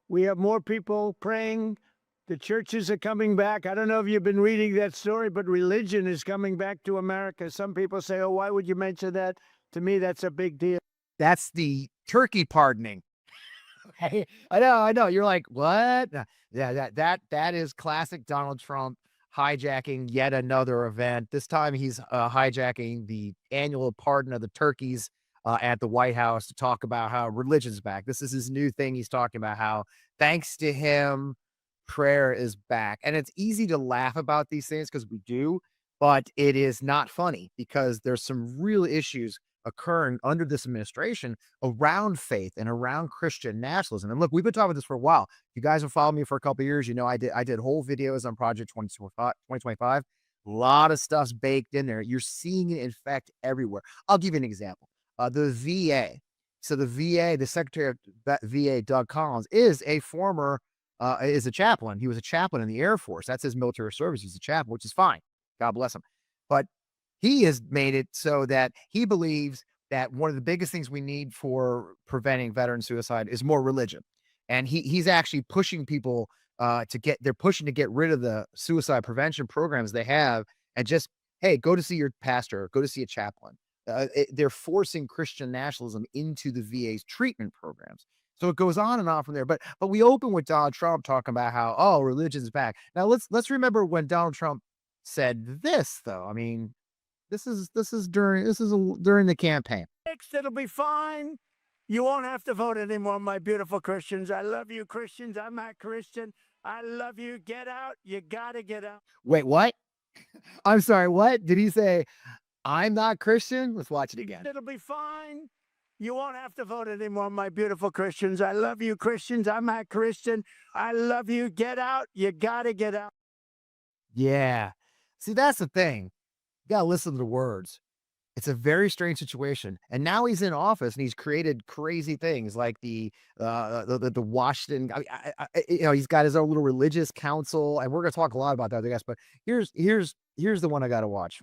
We have more people praying. The churches are coming back. I don't know if you've been reading that story, but religion is coming back to America. Some people say, oh, why would you mention that? To me, that's a big deal. That's the turkey pardoning. Okay. I know. You're like, what? Yeah, that is classic Donald Trump hijacking yet another event. This time he's hijacking the annual pardon of the turkeys at the White House to talk about how religion's back. This is his new thing. He's talking about how thanks to him, prayer is back. And it's easy to laugh about these things because we do, but it is not funny because there's some real issues occurring under this administration around faith and around Christian nationalism. And look, we've been talking about this for a while. You guys have followed me for a couple of years. You know, I did whole videos on Project 2025. A lot of stuff's baked in there. You're seeing it in fact everywhere. I'll give you an example. The VA. So the VA, the Secretary of VA, Doug Collins, is a chaplain. He was a chaplain in the Air Force. That's his military service. He's a chaplain, which is fine. God bless him. But he has made it so that he believes that one of the biggest things we need for preventing veteran suicide is more religion. And he's actually pushing people they're pushing to get rid of the suicide prevention programs they have and just, hey, go to see your pastor, go to see a chaplain. They're forcing Christian nationalism into the VA's treatment programs. So it goes on and on from there. But we open with Donald Trump talking about how, oh, religion's back. Now let's remember when Donald Trump said this, though. I mean, during the campaign. It'll be fine. You won't have to vote anymore, my beautiful Christians. I love you, Christians. I'm not Christian. I love you. Get out. You got to get out. Wait, what? I'm sorry, what? Did he say, "I'm not Christian"? Let's watch it again. It'll be fine. You won't have to vote anymore, my beautiful Christians. I love you, Christians. I'm not Christian. I love you. Get out. You got to get out. Yeah. See, that's the thing. You gotta listen to the words. It's a very strange situation, and now he's in office, and he's created crazy things like the Washington. You know, he's got his own little religious council, and we're gonna talk a lot about that, I guess. But here's the one I gotta watch.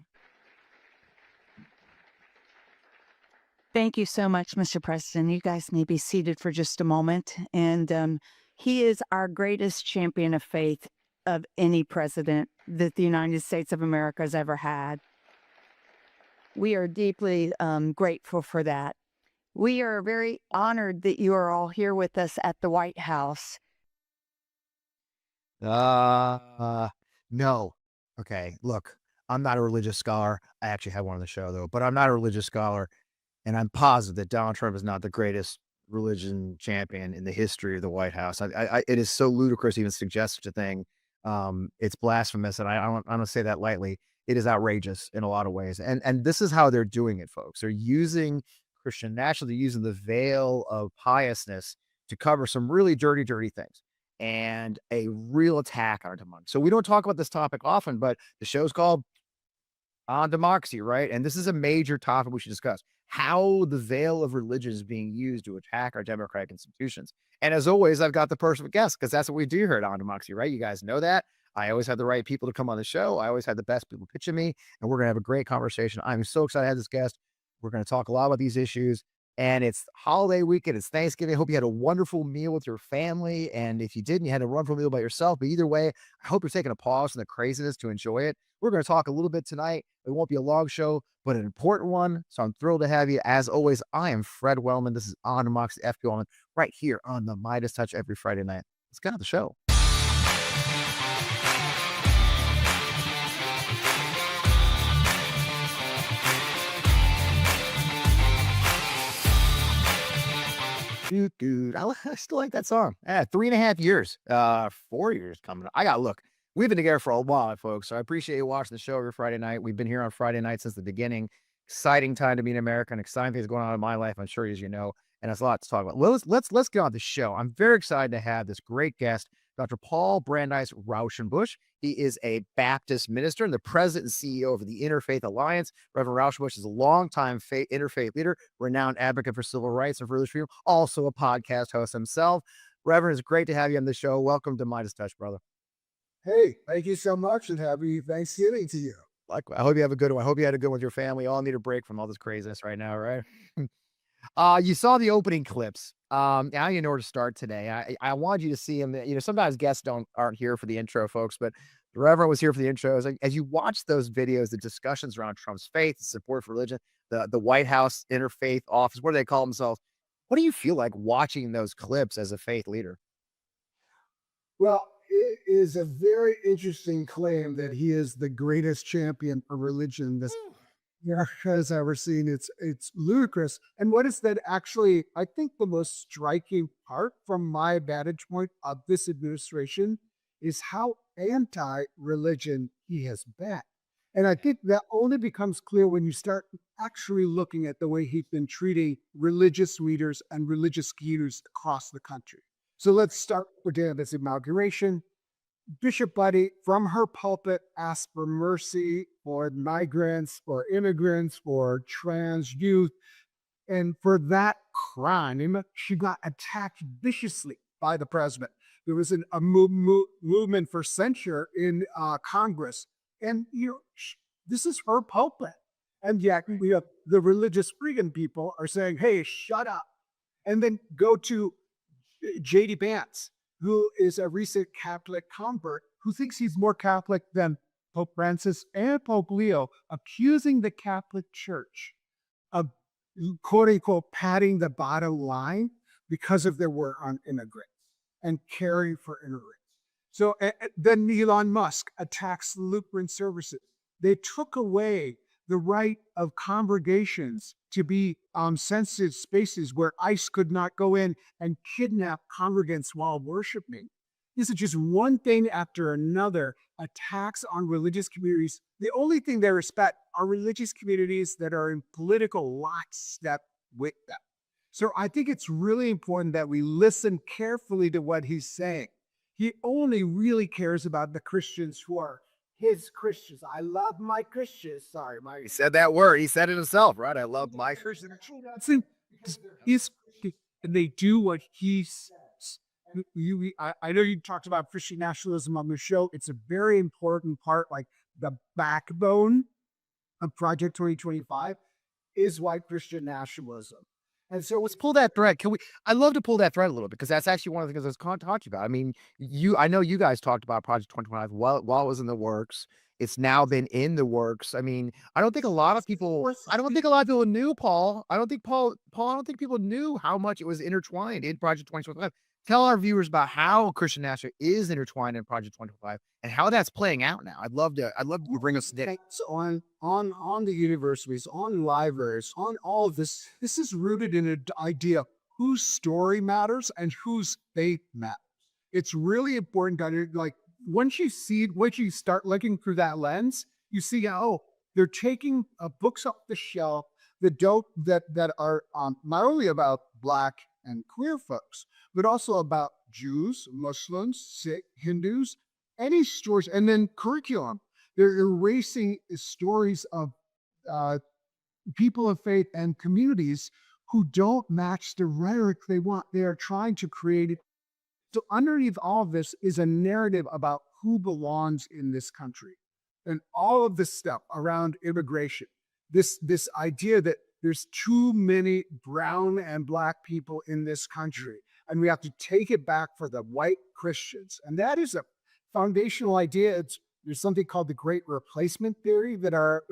Thank you so much, Mr. Preston. You guys may be seated for just a moment. And he is our greatest champion of faith of any president that the United States of America has ever had. We are deeply grateful for that. We are very honored that you are all here with us at the White House. No. Okay, look, I'm not a religious scholar. I actually had one on the show though, but I'm not a religious scholar, and I'm positive that Donald Trump is not the greatest religion champion in the history of the White House. It is so ludicrous to even suggest such a thing. It's blasphemous, and I don't say that lightly. It is outrageous in a lot of ways, and this is how they're doing it, folks. They're using Christian nationalism, they're using the veil of piousness to cover some really dirty, dirty things and a real attack on our democracy. So we don't talk about this topic often, but the show's called On Democracy, right? And this is a major topic we should discuss. How the veil of religion is being used to attack our democratic institutions. And as always, I've got the perfect guest because that's what we do here at On Democracy, right? You guys know that. I always have the right people to come on the show. I always have the best people pitching me, and we're going to have a great conversation. I'm so excited to have this guest. We're going to talk a lot about these issues. And it's holiday weekend. It's Thanksgiving. I hope you had a wonderful meal with your family. And if you didn't, you had a wonderful meal by yourself. But either way, I hope you're taking a pause from the craziness to enjoy it. We're going to talk a little bit tonight. It won't be a long show, but an important one. So I'm thrilled to have you. As always, I am Fred Wellman. This is On Democracy, FP Wellman, right here on the Midas Touch every Friday night. Let's get on the show. Dude, I still like that song. 3.5 years, 4 years coming up. Look, we've been together for a while, folks. So I appreciate you watching the show every Friday night. We've been here on Friday night since the beginning. Exciting time to be an American. Exciting things going on in my life, I'm sure, as you know, and there's a lot to talk about. Well, let's get on the show. I'm very excited to have this great guest, Dr. Paul Brandeis Rauschenbusch. He is a Baptist minister and the president and CEO of the Interfaith Alliance. Reverend Rauschenbusch is a longtime interfaith leader, renowned advocate for civil rights and religious freedom, also a podcast host himself. Reverend, it's great to have you on the show. Welcome to Midas Touch, brother. Hey, thank you so much, and happy Thanksgiving to you. Like, I hope you have a good one. I hope you had a good one with your family. All need a break from all this craziness right now, right? You saw the opening clips. Now you know where to start today. I wanted you to see him. You know, sometimes guests aren't here for the intro, folks, but the Reverend was here for the intro. As you watch those videos, the discussions around Trump's faith, the support for religion, the White House interfaith office, what do they call themselves? What do you feel like watching those clips as a faith leader? Well, it is a very interesting claim that he is the greatest champion for religion this year has ever seen. It's ludicrous. And what is that actually, I think the most striking part from my vantage point of this administration is how anti-religion he has been. And I think that only becomes clear when you start actually looking at the way he's been treating religious leaders and religious leaders across the country. So let's start with this inauguration. Bishop Buddy, from her pulpit, asked for mercy for migrants, for immigrants, for trans youth. And for that crime, she got attacked viciously by the president. There was a movement for censure in Congress. And this is her pulpit. And yet we have the religious freedom people are saying, hey, shut up. And then go to J.D. Vance, who is a recent Catholic convert who thinks he's more Catholic than Pope Francis and Pope Leo, accusing the Catholic Church of quote unquote padding the bottom line because of their work on immigrants and caring for immigrants. So then Elon Musk attacks Lutheran services. They took away the right of congregations to be sensitive spaces where ICE could not go in and kidnap congregants while worshiping. This is just one thing after another, attacks on religious communities. The only thing they respect are religious communities that are in political lockstep with them. So I think it's really important that we listen carefully to what he's saying. He only really cares about the Christians who are his Christians. I love my Christians. Sorry, He said that word. He said it himself, right? I love my Christian. And they do what he says. I know you talked about Christian nationalism on the show. It's a very important part, like the backbone of Project 2025 is white Christian nationalism. And so Let's pull that thread. I'd love to pull that thread a little bit because that's actually one of the things I was talking about. I mean, I know you guys talked about Project 2025 while it was in the works. It's now been in the works. I mean, I don't think a lot of people knew, Paul. I don't think people knew how much it was intertwined in Project 2025. Tell our viewers about how Christian nationalism is intertwined in Project 2025 and how that's playing out now. I'd love to bring us on the universities, on libraries, on all of this. This is rooted in an idea whose story matters and whose faith matters. It's really important to like once you start looking through that lens, you see they're taking books off the shelf that are not only about Black and queer folks, but also about Jews, Muslims, Sikh, Hindus, any stories, and then curriculum. They're erasing stories of people of faith and communities who don't match the rhetoric they want. They are trying to create it. So underneath all of this is a narrative about who belongs in this country. And all of this stuff around immigration, this idea that there's too many brown and Black people in this country, and we have to take it back for the white Christians. And that is a foundational idea. There's something called the Great Replacement Theory that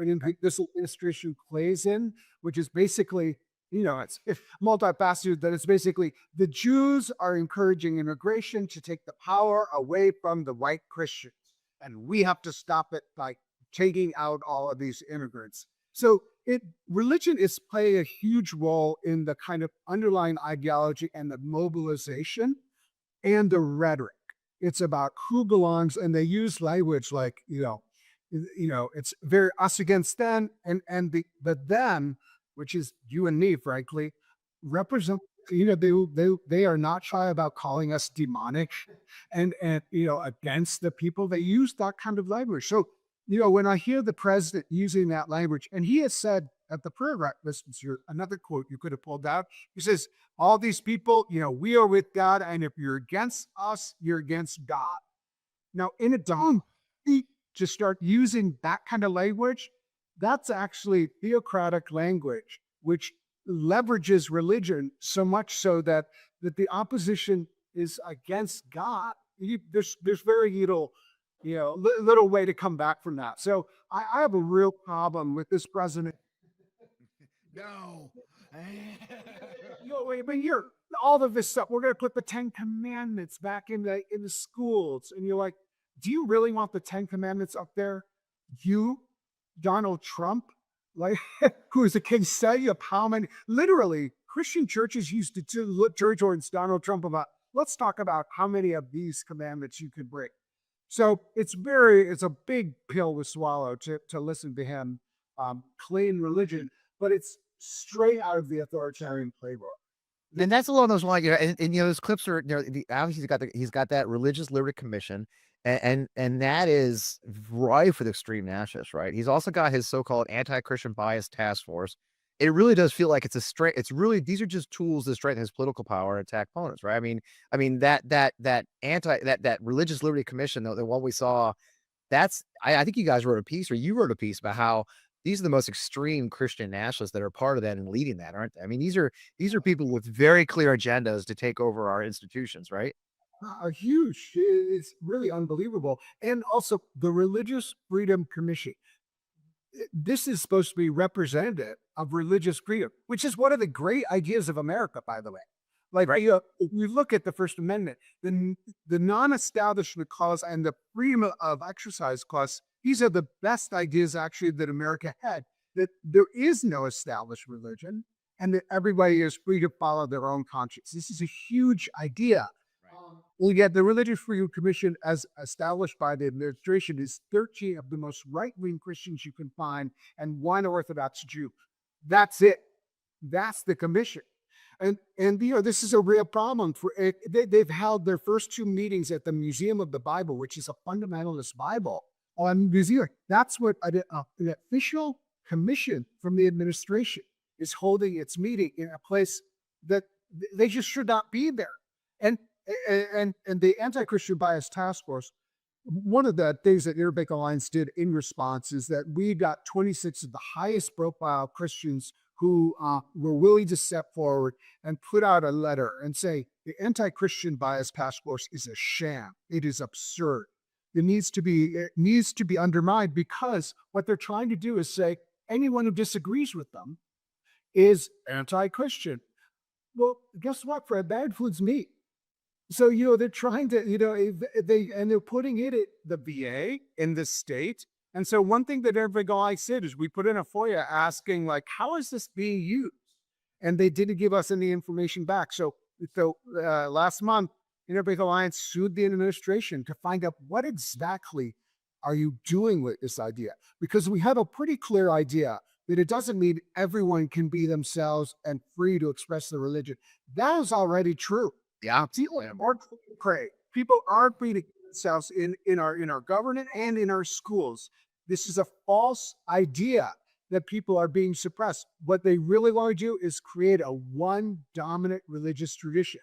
this administration plays in, which is basically, it's multifaceted, that it's basically the Jews are encouraging immigration to take the power away from the white Christians. And we have to stop it by taking out all of these immigrants. So religion is playing a huge role in the kind of underlying ideology and the mobilization and the rhetoric. It's about who belongs, and they use language like, it's very us against them, and the them, which is you and me, frankly, represent, they are not shy about calling us demonic and against the people. They use that kind of language. So, when I hear the president using that language, and he has said at the prayer breakfast, another quote you could have pulled out, he says, all these people, we are with God, and if you're against us, you're against God. Now, in a dumb to start using that kind of language, that's actually theocratic language, which leverages religion so much so that the opposition is against God. There's very little, little way to come back from that. So I have a real problem with this president. No. Wait, but you're all of this stuff. We're going to put the Ten Commandments back in the schools, and you're like, do you really want the Ten Commandments up there? You, Donald Trump, like who is a case study of how many literally Christian churches used to look towards Donald Trump about. Let's talk about how many of these commandments you could break. So it's a big pill to swallow to listen to him claim religion, but it's straight out of the authoritarian playbook. And that's along those lines, and those clips are, obviously he's got that Religious Liberty Commission, and that is rife with extreme nationalists, right? He's also got his so-called anti-Christian bias task force. It really does feel like it's really, these are just tools to strengthen his political power and attack opponents, right? I mean that Religious Liberty Commission, though, the one we saw, I think you guys wrote a piece, or you wrote a piece about how these are the most extreme Christian nationalists that are part of that and leading that, aren't they? I mean, these are people with very clear agendas to take over our institutions, right? Huge. It's really unbelievable. And also the Religious Freedom Commission. This is supposed to be representative of religious freedom, which is one of the great ideas of America, by the way. Like, right. If you look at the First Amendment, the non-establishment clause and the freedom of exercise clause, these are the best ideas actually that America had, that there is no established religion and that everybody is free to follow their own conscience. This is a huge idea. Well, yet the Religious Freedom Commission, as established by the administration, is 13 of the most right-wing Christians you can find and one Orthodox Jew. That's it. That's the commission. And this is a real problem. They've held their first two meetings at the Museum of the Bible, which is a fundamentalist Bible on museum. That's what an official commission from the administration is holding its meeting in a place that they just should not be there. And the Anti-Christian Bias Task Force, one of the things that Arabic Alliance did in response is that we got 26 of the highest profile Christians who were willing to step forward and put out a letter and say, the Anti-Christian Bias Task Force is a sham. It is absurd. It needs to be undermined, because what they're trying to do is say anyone who disagrees with them is anti-Christian. Well, guess what, Fred? That includes me. So, they're trying to, they're putting it at the VA in the state. And so one thing that Arabic Alliance did is we put in a FOIA asking, like, how is this being used? And they didn't give us any information back. So last month, Arabic Alliance sued the administration to find out what exactly are you doing with this idea? Because we have a pretty clear idea that it doesn't mean everyone can be themselves and free to express their religion. That is already true. Yeah. People aren't free to themselves in our government and in our schools. This is a false idea that people are being suppressed. What they really want to do is create a one dominant religious tradition.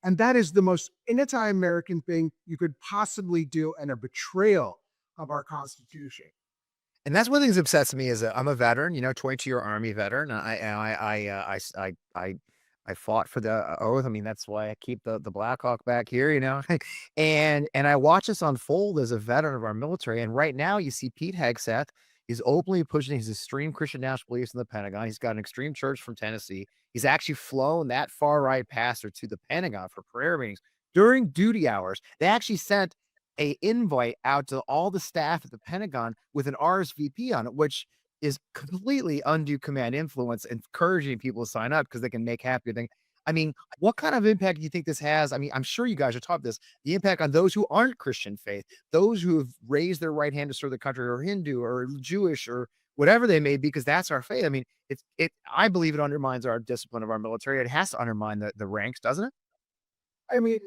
And that is the most anti-American thing you could possibly do, and a betrayal of our Constitution. And that's one of the things that upsets me is I'm a veteran, 22-year Army veteran. I fought for the oath. I mean, that's why I keep the Black Hawk back here, and I watch this unfold as a veteran of our military. And right now you see Pete Hegseth is openly pushing his extreme Christian national beliefs in the Pentagon. He's got an extreme church from Tennessee. He's actually flown that far right pastor to the Pentagon for prayer meetings during duty hours. They actually sent an invite out to all the staff at the Pentagon with an RSVP on it, which is completely undue command influence, encouraging people to sign up because they can make happier things. I mean, what kind of impact do you think this has? I mean, I'm sure you guys are taught this, the impact on those who aren't Christian faith, those who have raised their right hand to serve the country, or Hindu or Jewish or whatever they may be, because that's our faith. I mean, I believe it undermines our discipline of our military. It has to undermine the ranks, doesn't it? I mean,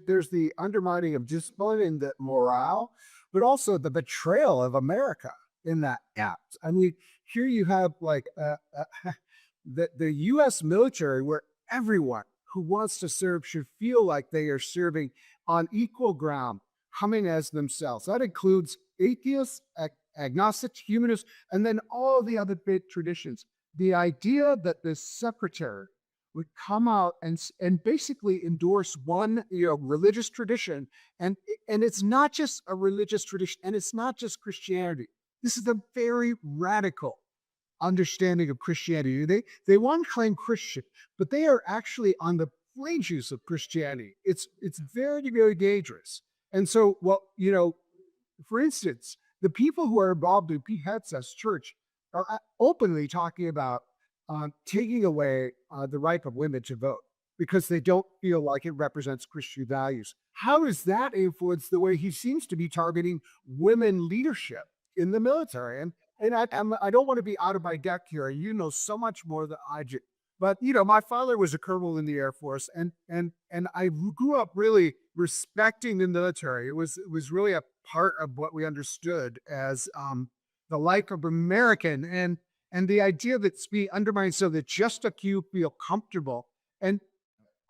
there's the undermining of discipline and the morale, but also the betrayal of America in that act. I mean, here you have like the U.S. military, where everyone who wants to serve should feel like they are serving on equal ground, coming as themselves. That includes atheists, agnostics, humanists, and then all the other big traditions. the idea that the secretary would come out and basically endorse one religious tradition, and it's not just a religious tradition, and it's not just Christianity. This is a very radical understanding of Christianity. They want to claim Christian, but they are actually on the fringes of Christianity. It's very, very dangerous. And so, well, for instance, the people who are involved in Pete Hegseth's church are openly talking about taking away the right of women to vote because they don't feel like it represents Christian values. How does that influence the way he seems to be targeting women leadership in the military? And I don't want to be out of my depth here. You know so much more than I do. But my father was a colonel in the Air Force, and I grew up really respecting the military. It was really a part of what we understood as the life of American, and the idea that it's being undermined so that just a few feel comfortable, and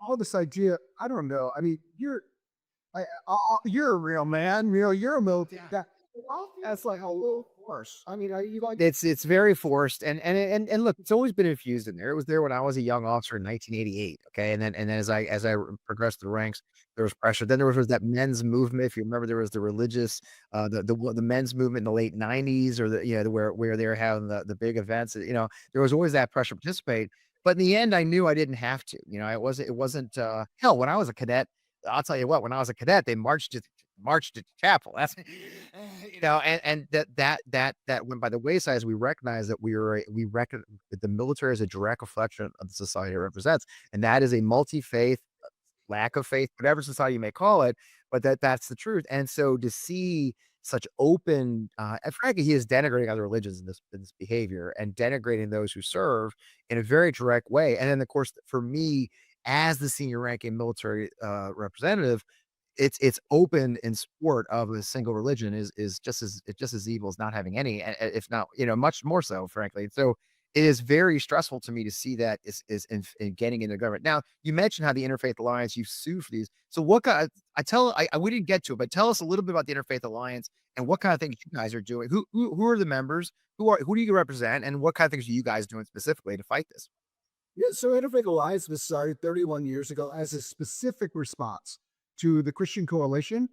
all this idea. I don't know. I mean, you're a real man. You're a military. That's like a little force. I mean, are you like? It's very forced, and look, it's always been infused in there. It was there when I was a young officer in 1988. Okay, and then as I progressed the ranks, there was pressure. Then there was that men's movement. If you remember, there was the religious, the men's movement in the late 90s, or where they were having the big events. There was always that pressure to participate. But in the end, I knew I didn't have to. It wasn't hell. When I was a cadet, I'll tell you what. When I was a cadet, they marched to chapel. That's and that went by the wayside as we recognize that we reckon that the military is a direct reflection of the society it represents, and that is a multi-faith, lack of faith, whatever society you may call it, but that's the truth. And so to see such open, and frankly, he is denigrating other religions in this behavior and denigrating those who serve in a very direct way. And then, of course, for me, as the senior ranking military representative, it's open in support of a single religion is just as evil as not having any, if not, much more so, frankly. So it is very stressful to me to see that is in getting into government. Now, you mentioned how the Interfaith Alliance, you sue for these. So what kind we didn't get to it, but tell us a little bit about the Interfaith Alliance and what kind of things you guys are doing. Who are the members? Who do you represent? And what kind of things are you guys doing specifically to fight this? Yeah, so Interfaith Alliance was started 31 years ago as a specific response to the Christian Coalition,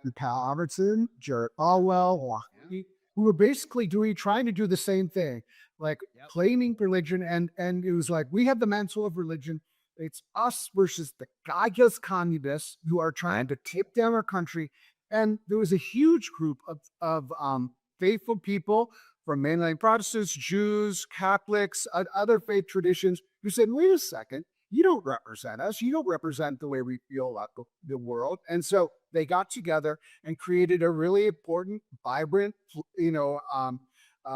and Cal Albertson, Jared Falwell, who were basically trying to do the same thing, like claiming religion, and it was like, we have the mantle of religion. It's us versus the godless communists who are trying to take down our country. And there was a huge group of faithful people from mainline Protestants, Jews, Catholics, other faith traditions who said, wait a second, you don't represent us. You don't represent the way we feel about the world. And so they got together and created a really important, vibrant,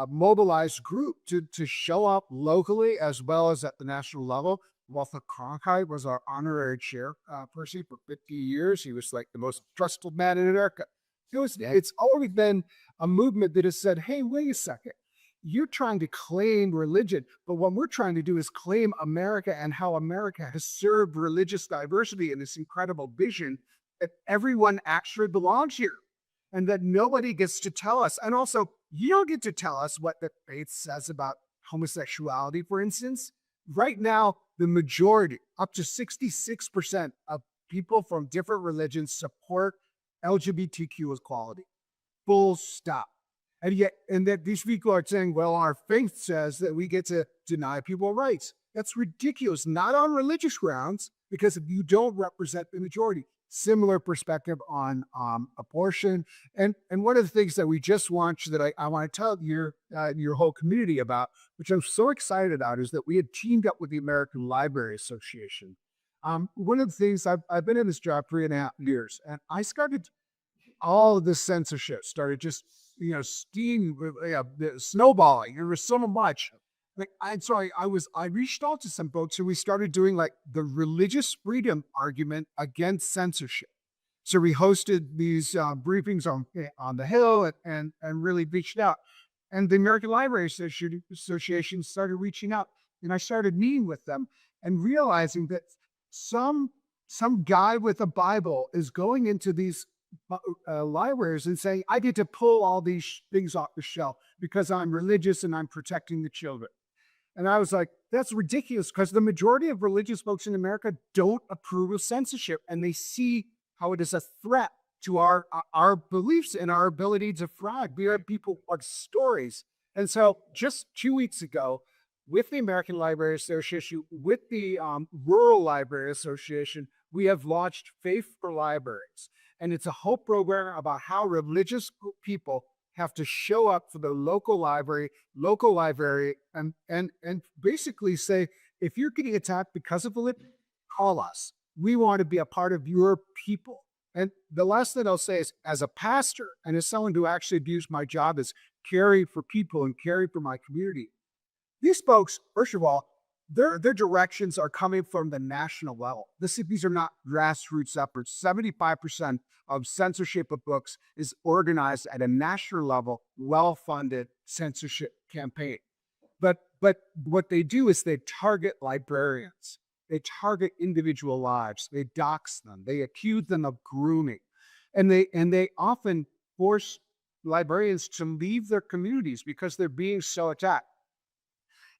mobilized group to show up locally as well as at the national level. Walter Cronkite was our honorary chair person for 50 years. He was like the most trusted man in America. It's always been a movement that has said, hey, wait a second. You're trying to claim religion, but what we're trying to do is claim America and how America has served religious diversity in this incredible vision that everyone actually belongs here and that nobody gets to tell us. And also, you don't get to tell us what the faith says about homosexuality, for instance. Right now, the majority, up to 66% of people from different religions support LGBTQ equality. Full stop. And that these people are saying, well, our faith says that we get to deny people rights. That's ridiculous, not on religious grounds, because if you don't represent the majority. Similar perspective on abortion. And one of the things that we just launched that I want to tell your whole community about, which I'm so excited about, is that we had teamed up with the American Library Association. One of the things, I've been in this job 3.5 years, and I started all of this censorship started just snowballing. There was so much. I reached out to some folks and we started doing like the religious freedom argument against censorship. So we hosted these briefings on the Hill and really reached out. And the American Library Association started reaching out, and I started meeting with them and realizing that some guy with a Bible is going into these libraries and saying, I get to pull all these things off the shelf because I'm religious and I'm protecting the children. And I was like, that's ridiculous because the majority of religious folks in America don't approve of censorship and they see how it is a threat to our beliefs and our ability to thrive. We have people like stories. And so just 2 weeks ago, with the American Library Association, with the Rural Library Association, we have launched Faith for Libraries. And it's a whole program about how religious people have to show up for the local library, and basically say, if you're getting attacked because of religion, call us. We want to be a part of your people. And the last thing I'll say is, as a pastor and as someone who actually views my job as caring for people and caring for my community, these folks, first of all, their directions are coming from the national level. These are not grassroots efforts. 75% of censorship of books is organized at a national level, well-funded censorship campaign. But what they do is they target librarians. They target individual lives. They dox them. They accuse them of grooming. And they often force librarians to leave their communities because they're being so attacked.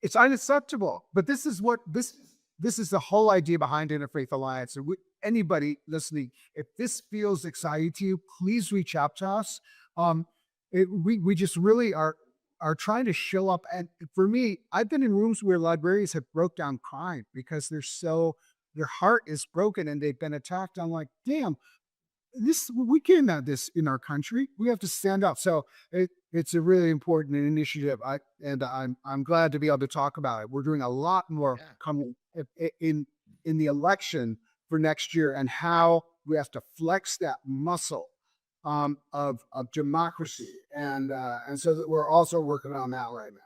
It's unacceptable. But this is the whole idea behind Interfaith Alliance. And anybody listening, if this feels exciting to you, please reach out to us. We just really are trying to show up. And for me, I've been in rooms where librarians have broke down crying because their heart is broken and they've been attacked. I'm like, damn, we can't have this in our country. We have to stand up. So it's a really important initiative. I'm glad to be able to talk about it. We're doing a lot more coming in the election for next year, and how we have to flex that muscle of democracy, and so that we're also working on that right now.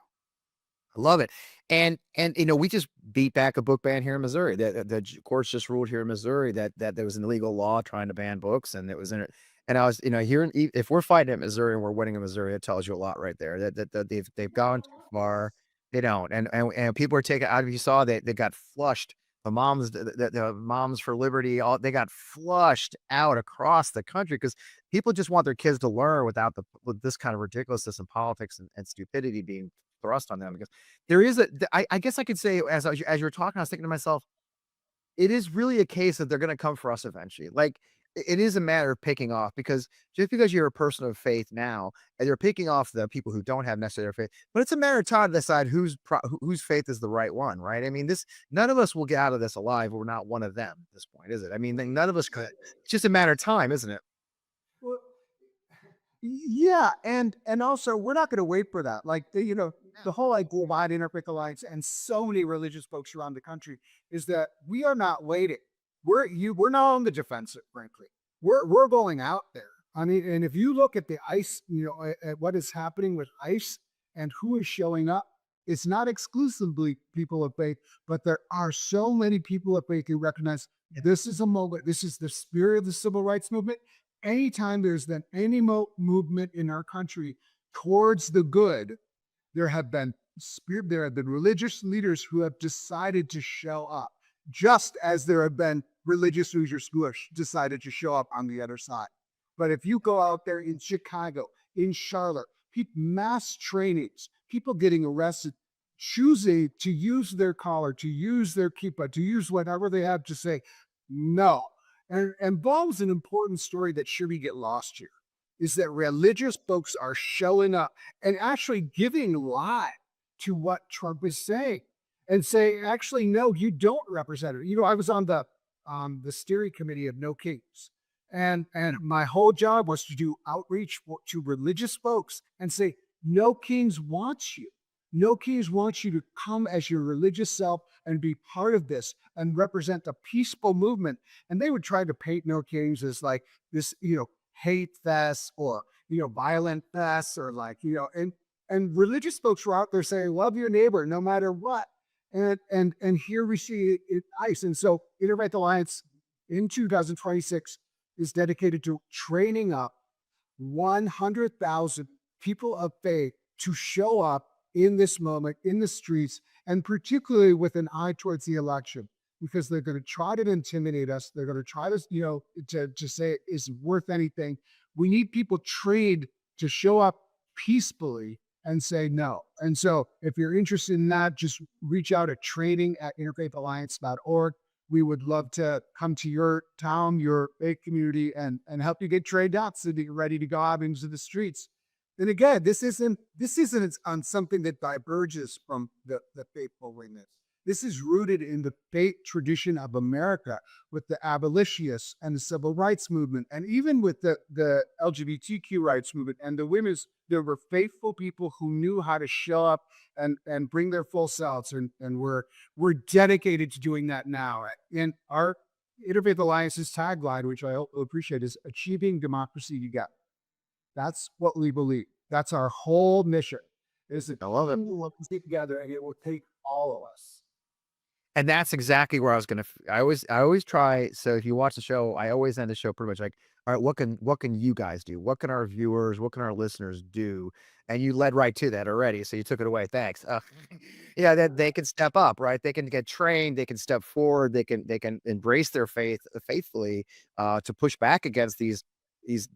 I love it. And we just beat back a book ban here in Missouri. The courts just ruled here in Missouri that there was an illegal law trying to ban books, and it was in it. And I was, hearing, if we're fighting in Missouri and we're winning in Missouri, it tells you a lot right there. That they've gone too far. They don't, and people are taking out. You saw they got flushed. The moms for liberty, they got flushed out across the country because people just want their kids to learn with this kind of ridiculousness in politics and stupidity being thrust on them. Because there is I guess I could say, as you were talking, I was thinking to myself, it is really a case that they're going to come for us eventually. Like, it is a matter of picking off, because just because you're a person of faith now, and you're picking off the people who don't have necessary faith, but it's a matter of time to decide whose faith is the right one, right? I mean, none of us will get out of this alive. We're not one of them at this point, is it? I mean, none of us could. It's just a matter of time, isn't it? Well, yeah, and also we're not going to wait for that. Like the whole idea behind Interfaith Alliance and so many religious folks around the country is that we are not waiting. We're not on the defensive, frankly. We're going out there. I mean, and if you look at the ICE, at what is happening with ICE and who is showing up, it's not exclusively people of faith, but there are so many people of faith who recognize this is a moment. This is the spirit of the civil rights movement. Anytime there's been any movement in our country towards the good, there have been religious leaders who have decided to show up, just as there have been religious leaders who have decided to show up on the other side. But if you go out there in Chicago, in Charlotte, mass trainings, people getting arrested, choosing to use their collar, to use their kippah, to use whatever they have to say no. And involves an important story that shouldn't get lost here, is that religious folks are showing up and actually giving life to what Trump is saying, and say, actually, no, you don't represent it. I was on the steering committee of No Kings, and my whole job was to do outreach to religious folks and say, No Kings wants you. No Kings wants you to come as your religious self and be part of this and represent a peaceful movement. And they would try to paint No Kings as like this, hate fest or, violent fest, or like, and religious folks were out there saying, love your neighbor no matter what. And here we see it ICE. And so Interfaith Alliance in 2026 is dedicated to training up 100,000 people of faith to show up in this moment, in the streets, and particularly with an eye towards the election, because they're going to try to intimidate us. They're going to try to say it isn't worth anything. We need people trained to show up peacefully and say no. And so if you're interested in that, just reach out at training@interfaithalliance.org. We would love to come to your town, your faith community, and help you get trained out so that you're ready to go out into the streets. And again, this isn't on something that diverges from the faithful witness. This is rooted in the faith tradition of America with the abolitionists and the civil rights movement, and even with the LGBTQ rights movement and the women's. There were faithful people who knew how to show up and bring their full selves, and we're dedicated to doing that now. And our Interfaith Alliance's tagline, which I hope you'll appreciate, is achieving democracy together. That's what we believe. That's our whole mission. Is that I love it. we'll stick together, and it will take all of us. And that's exactly where I was gonna. I always try. So if you watch the show, I always end the show pretty much like, all right, what can you guys do? What can our viewers, what can our listeners do? And you led right to that already. So you took it away. Thanks. Yeah, that they can step up, right? They can get trained. They can step forward. They can embrace their faith faithfully to push back against these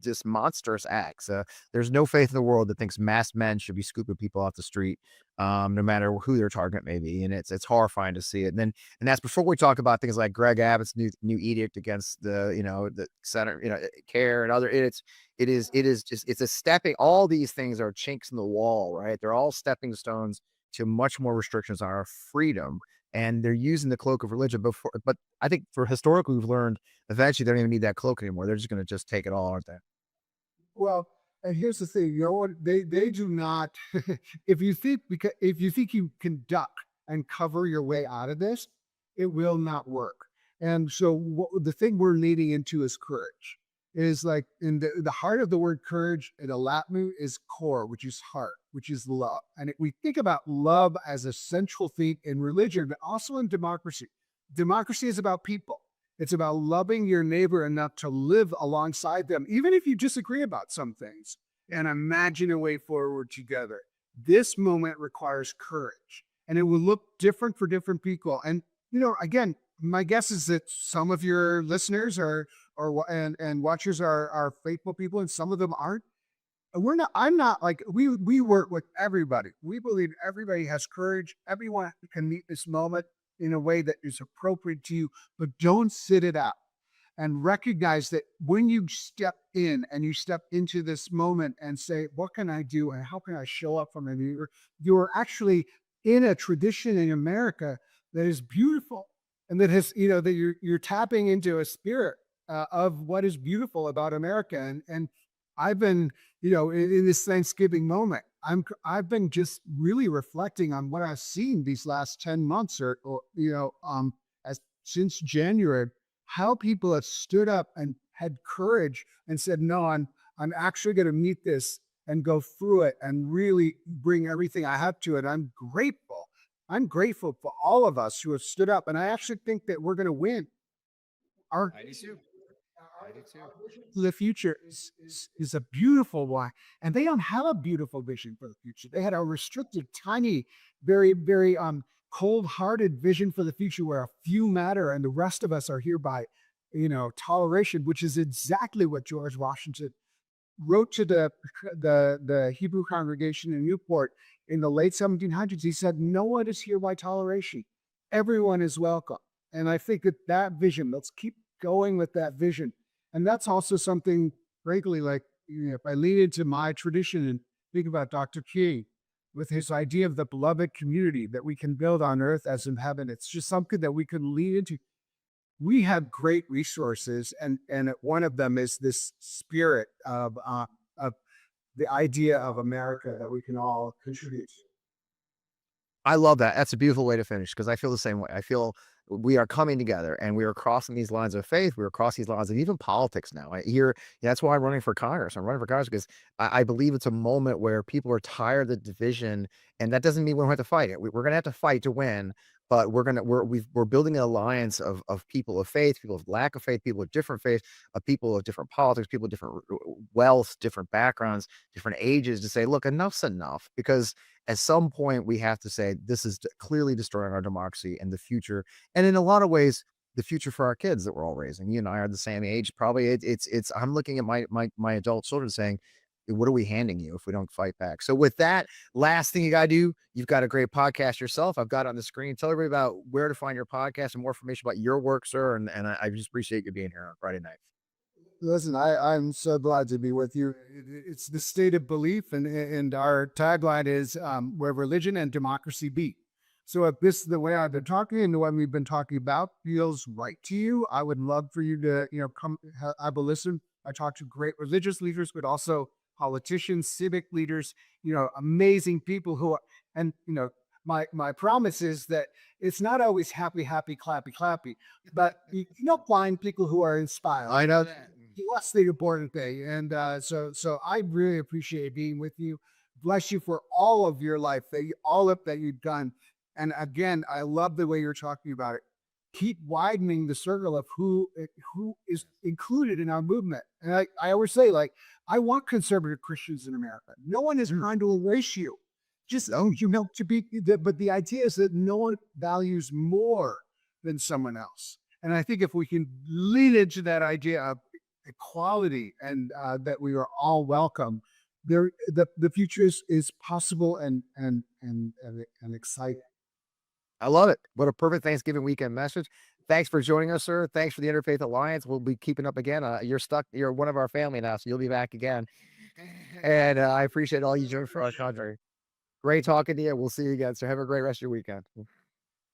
just monstrous acts. There's no faith in the world that thinks masked men should be scooping people off the street, no matter who their target may be, and it's horrifying to see it. And that's before we talk about things like Greg Abbott's new edict against the center, care and other. It is just it's a stepping. All these things are chinks in the wall, right? They're all stepping stones to much more restrictions on our freedom. And they're using the cloak of religion before, but I think for historically we've learned eventually they don't even need that cloak anymore. They're just going to just take it all, aren't they? Well, and here's the thing, you know what? They do not. If you think you can duck and cover your way out of this, it will not work. And so the thing we're leading into is courage. It is like in the heart of the word courage in the Latin is core, which is heart, which is love. And we think about love as a central theme in religion, but also in democracy. Democracy is about people. It's about loving your neighbor enough to live alongside them, even if you disagree about some things, and imagine a way forward together. This moment requires courage, and it will look different for different people. And, again, my guess is that some of your listeners and watchers are faithful people, and some of them aren't. I'm not like, we work with everybody. We believe everybody has courage. Everyone can meet this moment in a way that is appropriate to you, but don't sit it out, and recognize that when you step in and you step into this moment and say, what can I do? And how can I show up for my neighbor? You're actually in a tradition in America that is beautiful, and that has, that you're tapping into a spirit of what is beautiful about America. And I've been, in this Thanksgiving moment, I've been just really reflecting on what I've seen these last 10 months since January, how people have stood up and had courage and said, no, I'm actually going to meet this and go through it and really bring everything I have to it. I'm grateful. I'm grateful for all of us who have stood up. And I actually think that we're going to win. I do too. The future is a beautiful one, and they don't have a beautiful vision for the future. They had a restricted, tiny, very, very cold-hearted vision for the future where a few matter and the rest of us are here by, toleration, which is exactly what George Washington wrote to the Hebrew congregation in Newport in the late 1700s. He said, "No one is here by toleration. Everyone is welcome." And I think that vision, let's keep going with that vision. And that's also something, frankly, like, if I lean into my tradition and think about Dr. King with his idea of the beloved community that we can build on earth as in heaven, it's just something that we can lean into. We have great resources, and one of them is this spirit of the idea of America that we can all contribute to. I love that. That's a beautiful way to finish, because I feel the same way. I feel we are coming together and we are crossing these lines of faith. We are crossing these lines of even politics now. That's why I'm running for Congress. I'm running for Congress because I believe it's a moment where people are tired of the division, and that doesn't mean we don't have to fight it. We're going to have to fight to win, but we're building an alliance of people of faith, people of lack of faith, people of different faith, of people of different politics, people of different wealth, different backgrounds, different ages, to say, look, enough's enough. Because at some point we have to say this is clearly destroying our democracy and the future, and in a lot of ways the future for our kids that we're all raising. You and I are the same age, probably. I'm looking at my adult children saying, what are we handing you if we don't fight back? So with that, last thing you got to do, you've got a great podcast yourself. I've got it on the screen. Tell everybody about where to find your podcast and more information about your work, sir. And I just appreciate you being here on Friday night. Listen, I'm so glad to be with you. It's the state of belief, and our tagline is where religion and democracy beat. So if this the way I've been talking and the one we've been talking about feels right to you, I would love for you to, come have a listen. I talk to great religious leaders, but also politicians, civic leaders, amazing people who are, and my promise is that it's not always happy, happy, clappy, clappy, but you find people who are inspired. I know that. That's the important thing. And so I really appreciate being with you. Bless you for all of your life, all of that you've done. And again, I love the way you're talking about it. Keep widening the circle of who is included in our movement. And I always say, like, I want conservative Christians in America. No one is trying to erase you. Just to be. But the idea is that no one values more than someone else. And I think if we can lean into that idea of equality and that we are all welcome, the future is possible and exciting. I love it. What a perfect Thanksgiving weekend message. Thanks for joining us, sir. Thanks for the Interfaith Alliance. We'll be keeping up again. You're one of our family now, so you'll be back again. And I appreciate all you do for our country. Great talking to you. We'll see you again. So have a great rest of your weekend.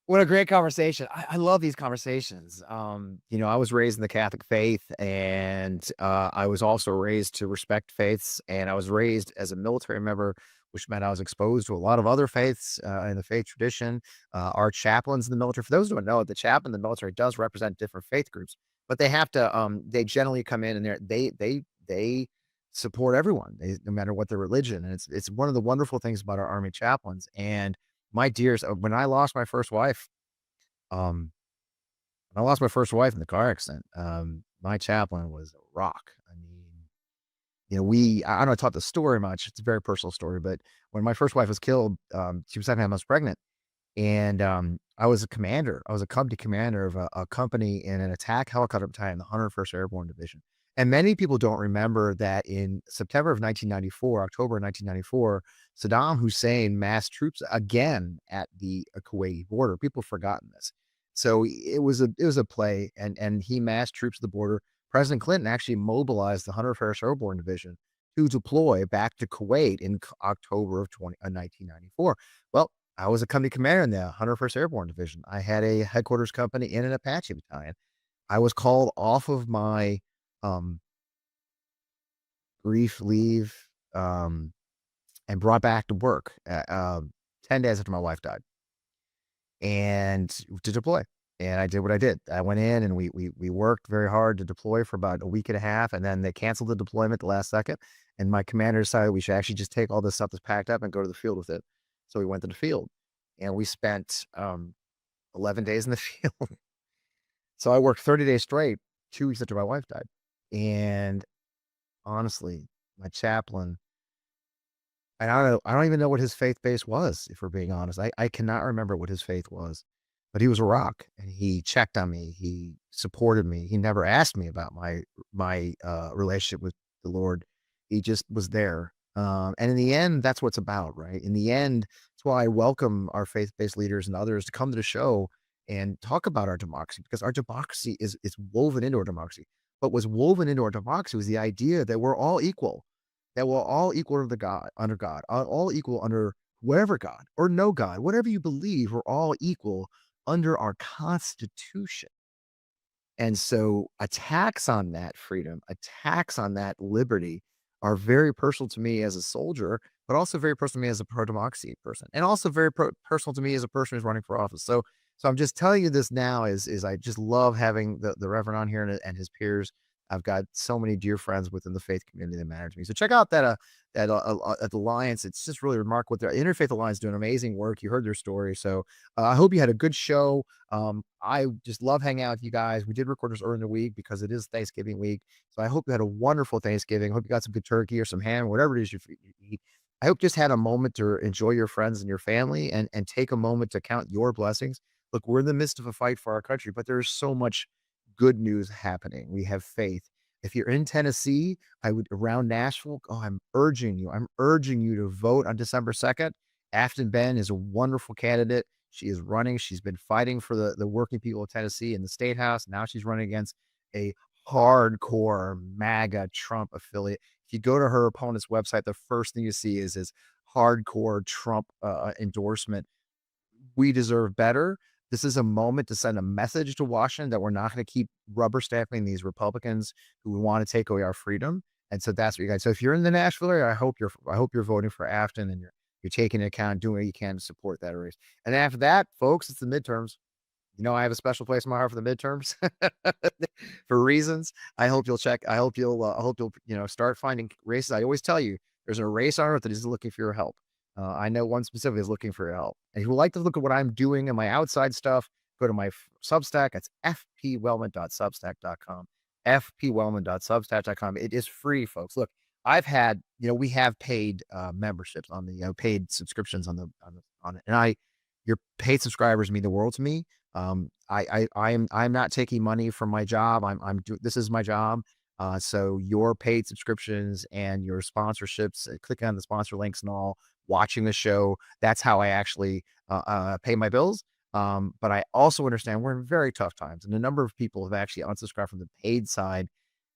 What a great conversation. I love these conversations. I was raised in the Catholic faith, and I was also raised to respect faiths, and I was raised as a military member, which meant I was exposed to a lot of other faiths in the faith tradition. Our chaplains in the military, for those who don't know, the chaplain in the military does represent different faith groups, but they have to, they generally come in and they support everyone, no matter what their religion. And it's one of the wonderful things about our Army chaplains. And my dears, when I lost my first wife, in the car accident, my chaplain was a rock. I mean, I don't taught the story much. It's a very personal story, but when my first wife was killed, she was 7 months pregnant. And I was a commander. I was a company commander of a company in an attack helicopter battalion, the 101st Airborne Division. And many people don't remember that in October of 1994, Saddam Hussein massed troops again at the Kuwaiti border. People have forgotten this. So it was a play, and he massed troops at the border. President Clinton actually mobilized the 101st Airborne Division to deploy back to Kuwait in October of 1994. Well, I was a company commander in the 101st Airborne Division. I had a headquarters company in an Apache battalion. I was called off of my brief leave and brought back to work 10 days after my wife died, and to deploy. And I did what I did. I went in and we worked very hard to deploy for about a week and a half, and then they canceled the deployment the last second. And my commander decided we should actually just take all this stuff that's packed up and go to the field with it. So we went to the field, and we spent 11 days in the field. So I worked 30 days straight, 2 weeks after my wife died. And honestly, my chaplain, and I don't even know what his faith base was, if we're being honest. I cannot remember what his faith was, but he was a rock, and he checked on me. He supported me. He never asked me about my relationship with the Lord. He just was there. And in the end, that's what it's about, right? In the end, that's why I welcome our faith-based leaders and others to come to the show and talk about our democracy, because our democracy is woven into our democracy. But what's woven into our democracy was the idea that we're all equal, that we're all equal under God, all equal under whatever God or no God, whatever you believe, we're all equal under our Constitution. And so attacks on that freedom, attacks on that liberty are very personal to me as a soldier, but also very personal to me as a pro-democracy person, and also very personal to me as a person who's running for office. So I'm just telling you this now is I just love having the Reverend on here and his peers. I've got so many dear friends within the faith community that matter to me. So check out that alliance. It's just really remarkable. The Interfaith Alliance doing amazing work. You heard their story. So I hope you had a good show. I just love hanging out with you guys. We did record this early in the week because it is Thanksgiving week. So I hope you had a wonderful Thanksgiving. I hope you got some good turkey or some ham, whatever it is you eat. I hope you just had a moment to enjoy your friends and your family and take a moment to count your blessings. Look, we're in the midst of a fight for our country, but there's so much good news happening. We have faith. If you're in Tennessee, I would around Nashville. Oh, I'm urging you to vote on December 2nd. Afton Ben is a wonderful candidate. She is running. She's been fighting for the working people of Tennessee in the state house. Now she's running against a hardcore MAGA Trump affiliate. If you go to her opponent's website, the first thing you see is his hardcore Trump endorsement. We deserve better. This is a moment to send a message to Washington that we're not going to keep rubber stamping these Republicans who want to take away our freedom. And so that's what you guys. So if you're in the Nashville area, I hope you're voting for Afton and you're taking into account, doing what you can to support that race. And after that, folks, it's the midterms. You know, I have a special place in my heart for the midterms for reasons. I hope you'll start finding races. I always tell you, there's a race on earth that is looking for your help. I know one specifically is looking for your help. And if you would like to look at what I'm doing and my outside stuff, go to my Substack. It's fpwellman.substack.com. fpwellman.substack.com. It is free, folks. Look, we have paid memberships on the paid subscriptions on it. And your paid subscribers mean the world to me. I'm not taking money from my job. This is my job. So your paid subscriptions and your sponsorships, clicking on the sponsor links and all, watching the show, that's how I actually pay my bills. But I also understand we're in very tough times, and a number of people have actually unsubscribed from the paid side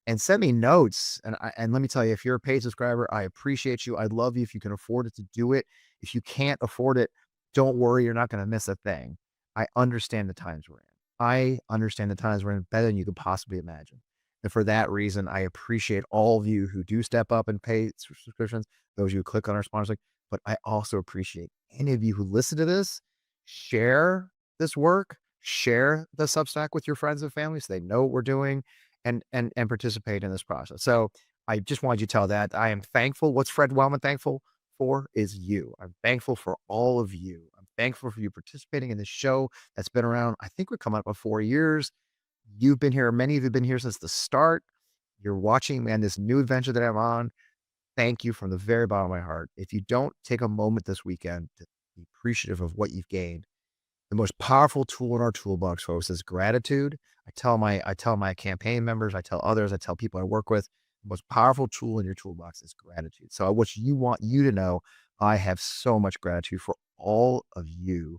and send me notes. And let me tell you, if you're a paid subscriber, I appreciate you. I'd love you if you can afford it to do it. If you can't afford it, don't worry, you're not going to miss a thing. I understand the times we're in. Better than you could possibly imagine. And for that reason, I appreciate all of you who do step up and pay subscriptions, those who click on our sponsors. But I also appreciate any of you who listen to this, share this work, share the Substack with your friends and family so they know what we're doing and participate in this process. So I just wanted you to tell that I am thankful. What's Fred Wellman thankful for is you. I'm thankful for all of you. I'm thankful for you participating in this show that's been around. I think we're coming up on 4 years. You've been here. Many of you have been here since the start. You're watching, man, this new adventure that I'm on. Thank you from the very bottom of my heart. If you don't take a moment this weekend to be appreciative of what you've gained, the most powerful tool in our toolbox, folks, is gratitude. I tell my campaign members, I tell others, I tell people I work with, the most powerful tool in your toolbox is gratitude. So I want you to know, I have so much gratitude for all of you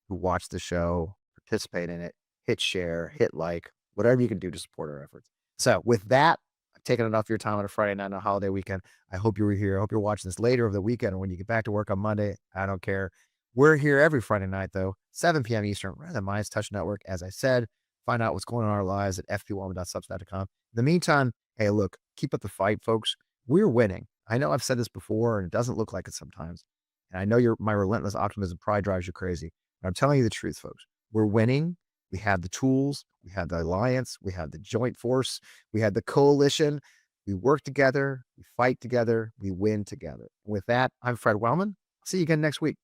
who watch the show, participate in it, hit share, hit like, whatever you can do to support our efforts. So with that, I've taken enough of your time on a Friday night and a holiday weekend. I hope you were here. I hope you're watching this later over the weekend or when you get back to work on Monday. I don't care. We're here every Friday night, though, 7 p.m. Eastern, right on the Minds Touch Network. As I said, find out what's going on in our lives at fpwellman.substack.com. In the meantime, hey, look, keep up the fight, folks. We're winning. I know I've said this before, and it doesn't look like it sometimes. And I know my relentless optimism probably drives you crazy. But I'm telling you the truth, folks. We're winning. We have the tools. We have the alliance. We have the joint force. We have the coalition. We work together. We fight together. We win together. With that, I'm Fred Wellman. See you again next week.